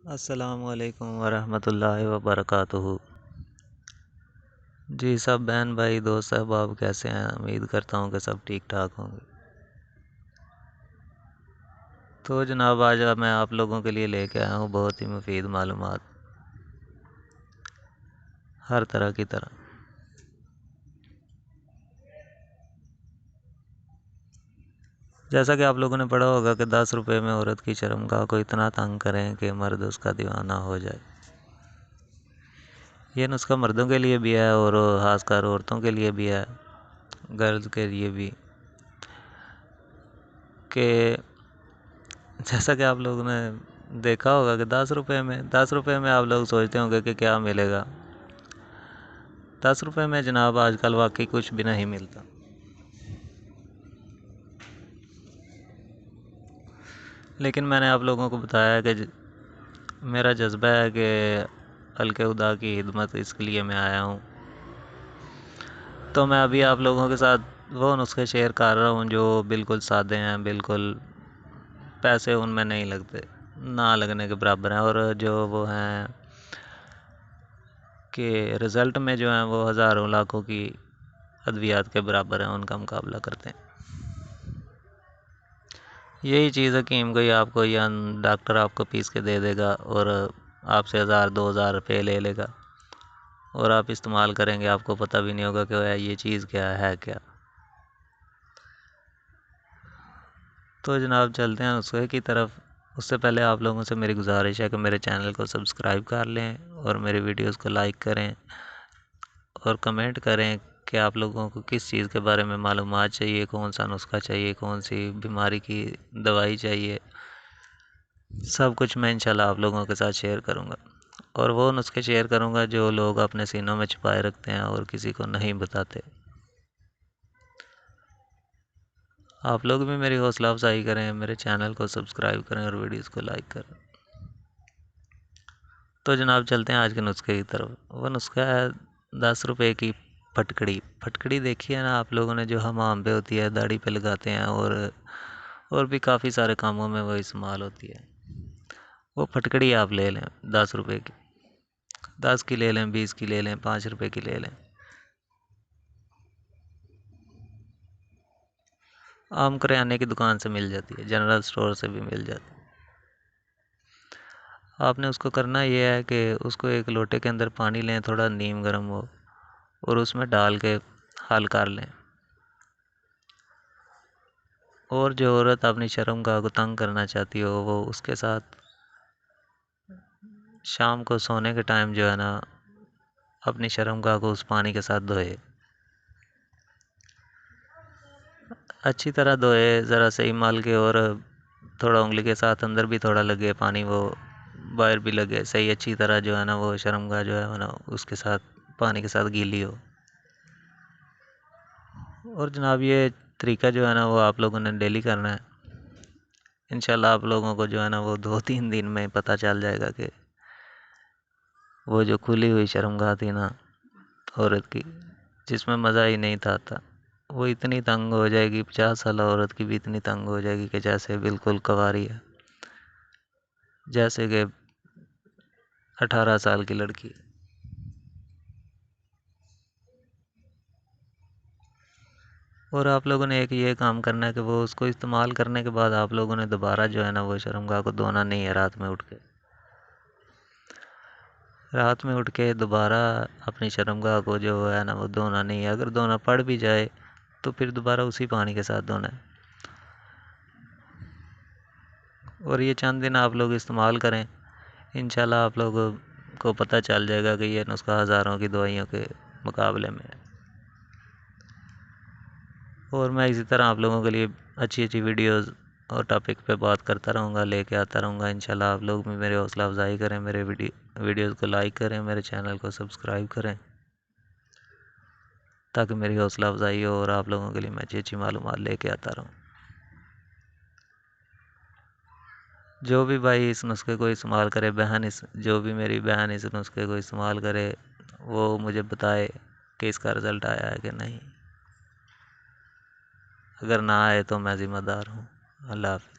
السلام علیکم ورحمۃ اللہ وبرکاتہ۔ جی سب بہن بھائی دوست احباب کیسے ہیں؟ امید کرتا ہوں کہ سب ٹھیک ٹھاک ہوں گے۔ تو جناب آج میں آپ لوگوں کے لیے لے کے آیا ہوں بہت ہی مفید معلومات، ہر طرح کی طرح۔ جیسا کہ آپ لوگوں نے پڑھا ہوگا کہ 10 روپے میں عورت کی شرمگاہ کو اتنا تنگ کریں کہ مرد اس کا دیوانہ ہو جائے۔ یہ نسخہ مردوں کے لیے بھی ہے اور خاص کر عورتوں کے لیے بھی ہے، گرلز کے لیے بھی، کہ جیسا کہ آپ لوگوں نے دیکھا ہوگا کہ 10 روپے میں آپ لوگ سوچتے ہوں گے کہ کیا ملے گا۔ 10 روپے میں جناب آج کل واقعی کچھ بھی نہیں ملتا۔ لیکن میں نے آپ لوگوں کو بتایا کہ میرا جذبہ ہے کہ خلق خدا کی خدمت، اس کے لیے میں آیا ہوں۔ تو میں ابھی آپ لوگوں کے ساتھ وہ نسخے شیئر کر رہا ہوں جو بالکل سادے ہیں، بالکل پیسے ان میں نہیں لگتے، نہ لگنے کے برابر ہیں، اور جو وہ ہیں کہ رزلٹ میں جو ہیں وہ ہزاروں لاکھوں کی ادویات کے برابر ہیں، ان کا مقابلہ کرتے ہیں۔ یہی چیز حکیم کوئی آپ کو یا ڈاکٹر آپ کو پیس کے دے دے گا اور آپ سے 1000-2000 روپے لے لے گا، اور آپ استعمال کریں گے، آپ کو پتہ بھی نہیں ہوگا کہ یہ چیز کیا ہے کیا۔ تو جناب چلتے ہیں نسخے کی طرف۔ اس سے پہلے آپ لوگوں سے میری گزارش ہے کہ میرے چینل کو سبسکرائب کر لیں اور میرے ویڈیوز کو لائک کریں اور کمنٹ کریں کہ آپ لوگوں کو کس چیز کے بارے میں معلومات چاہیے، کون سا نسخہ چاہیے، کون سی بیماری کی دوائی چاہیے۔ سب کچھ میں انشاءاللہ آپ لوگوں کے ساتھ شیئر کروں گا، اور وہ نسخے شیئر کروں گا جو لوگ اپنے سینوں میں چھپائے رکھتے ہیں اور کسی کو نہیں بتاتے۔ آپ لوگ بھی میری حوصلہ افزائی کریں، میرے چینل کو سبسکرائب کریں اور ویڈیوز کو لائک کریں۔ تو جناب چلتے ہیں آج کے نسخے کی طرف۔ وہ نسخہ ہے 10 روپے کی پھٹکڑی۔ پھٹکڑی دیکھی ہے نا آپ لوگوں نے، جو حمام پہ ہوتی ہے، داڑھی پہ لگاتے ہیں، اور بھی کافی سارے کاموں میں وہ استعمال ہوتی ہے۔ وہ پھٹکڑی آپ لے لیں 10 روپے کی، 10 کی لے لیں، 20 کی لے لیں، 5 روپے کی لے لیں۔ عام کریانے کی دکان سے مل جاتی ہے، جنرل سٹور سے بھی مل جاتی ہے۔ آپ نے اس کو کرنا یہ ہے کہ اس کو ایک لوٹے کے اندر پانی لیں، تھوڑا نیم گرم ہو، اور اس میں ڈال کے حل کر لیں۔ اور جو عورت اپنی شرمگاہ کو تنگ کرنا چاہتی ہو، وہ اس کے ساتھ شام کو سونے کے ٹائم جو ہے نا اپنی شرمگاہ کو اس پانی کے ساتھ دھوئے، اچھی طرح دھوئے، ذرا صحیح مال کے، اور تھوڑا انگلی کے ساتھ اندر بھی تھوڑا لگے پانی، وہ باہر بھی لگے، صحیح اچھی طرح جو ہے نا وہ شرمگاہ جو ہے نا اس کے ساتھ پانی کے ساتھ گیلی ہو۔ اور جناب یہ طریقہ جو ہے نا وہ آپ لوگوں نے ڈیلی کرنا ہے۔ انشاءاللہ آپ لوگوں کو جو ہے نا وہ 2-3 دن میں پتہ چل جائے گا کہ وہ جو کھلی ہوئی شرمگاہ تھی نا عورت کی، جس میں مزہ ہی نہیں تھا، وہ اتنی تنگ ہو جائے گی، 50 سالہ عورت کی بھی اتنی تنگ ہو جائے گی کہ جیسے بالکل کنواری ہے، جیسے کہ 18 سال کی لڑکی۔ اور آپ لوگوں نے ایک یہ کام کرنا ہے کہ وہ اس کو استعمال کرنے کے بعد آپ لوگوں نے دوبارہ جو ہے نا وہ شرمگاہ کو دھونا نہیں ہے، رات میں اٹھ کے دوبارہ اپنی شرمگاہ کو جو ہے نا وہ دھونا نہیں ہے۔ اگر دھونا پڑ بھی جائے تو پھر دوبارہ اسی پانی کے ساتھ دھونا ہے۔ اور یہ چند دن آپ لوگ استعمال کریں، انشاءاللہ آپ لوگوں کو پتہ چل جائے گا کہ یہ نسخہ ہزاروں کی دوائیوں کے مقابلے میں ہے۔ اور میں اسی طرح آپ لوگوں کے لیے اچھی اچھی ویڈیوز اور ٹاپک پہ بات کرتا رہوں گا، لے کے آتا رہوں گا۔ انشاءاللہ آپ لوگ بھی میرے حوصلہ افزائی کریں، میرے ویڈیوز کو لائک کریں، میرے چینل کو سبسکرائب کریں، تاکہ میری حوصلہ افزائی ہو اور آپ لوگوں کے لیے میں اچھی اچھی معلومات لے کے آتا رہوں۔ جو بھی بھائی اس نسخے کو استعمال کرے، جو بھی میری بہن اس نسخے کو استعمال کرے، وہ مجھے بتائے کہ اس کا رزلٹ آیا ہے کہ نہیں۔ اگر نہ آئے تو میں ذمہ دار ہوں۔ اللہ حافظ۔